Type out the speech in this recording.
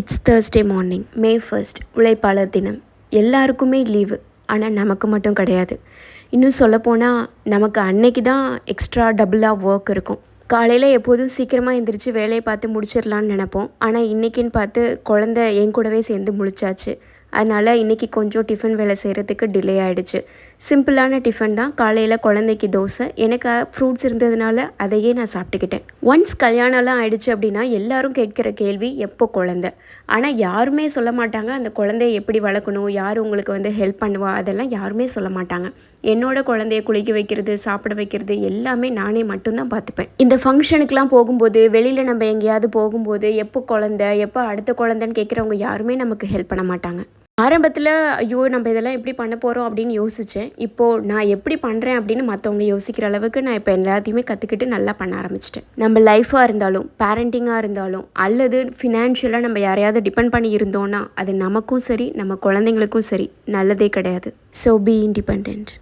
It's Thursday morning, May 1st, உழைப்பாளர் தினம். எல்லாருக்குமே லீவு, ஆனால் நமக்கு மட்டும் கிடையாது. இன்னும் சொல்லப்போனால் நமக்கு அன்னைக்கு தான் எக்ஸ்ட்ரா டபுளாக ஒர்க் இருக்கும். காலையில் எப்போதும் சீக்கிரமாக எந்திரிச்சு வேலையை பார்த்து முடிச்சிடலான்னு நினப்போம். ஆனால் இன்றைக்கின்னு பார்த்து குழந்த என் கூடவே சேர்ந்து முழிச்சாச்சு. அதனால் இன்றைக்கி கொஞ்சம் டிஃபன் வேலை செய்கிறதுக்கு டிலே ஆகிடுச்சு. சிம்பிளான டிஃபன் தான். காலையில் குழந்தைக்கு தோசை, எனக்கு ஃப்ரூட்ஸ் இருந்ததுனால அதையே நான் சாப்பிட்டுக்கிட்டேன். ஒன்ஸ் கல்யாணம்லாம் ஆகிடுச்சு அப்படின்னா எல்லாரும் கேட்குற கேள்வி எப்போ குழந்தை. ஆனால் யாருமே சொல்ல மாட்டாங்க அந்த குழந்தைய எப்படி வளர்க்கணும், யார் உங்களுக்கு ஹெல்ப் பண்ணுவா, அதெல்லாம் யாருமே சொல்ல மாட்டாங்க. என்னோட குழந்தைய குளிக்க வைக்கிறது, சாப்பிட வைக்கிறது எல்லாமே நானே மட்டும்தான் பார்த்துப்பேன். இந்த ஃபங்க்ஷனுக்குலாம் போகும்போது, வெளியில் நம்ம எங்கேயாவது போகும்போது எப்போ குழந்தை, எப்போ அடுத்த குழந்தைன்னு கேட்குறவங்க யாருமே நமக்கு ஹெல்ப் பண்ண மாட்டாங்க. ஆரம்பத்தில் ஐயோ நம்ம இதெல்லாம் எப்படி பண்ண போகிறோம் அப்படின்னு யோசித்தேன். இப்போது நான் எப்படி பண்ணுறேன் அப்படின்னு மற்றவங்க யோசிக்கிற அளவுக்கு நான் இப்போ எல்லாத்தையுமே கற்றுக்கிட்டு நல்லா பண்ண ஆரம்பிச்சிட்டேன். நம்ம லைஃபாக இருந்தாலும், பேரண்டிங்காக இருந்தாலும், அல்லது ஃபினான்ஷியலாக நம்ம யாரையாவது டிபெண்ட் பண்ணி இருந்தோன்னா அது நமக்கும் சரி, நம்ம குழந்தைங்களுக்கும் சரி நல்லதே கிடையாது. So B independent.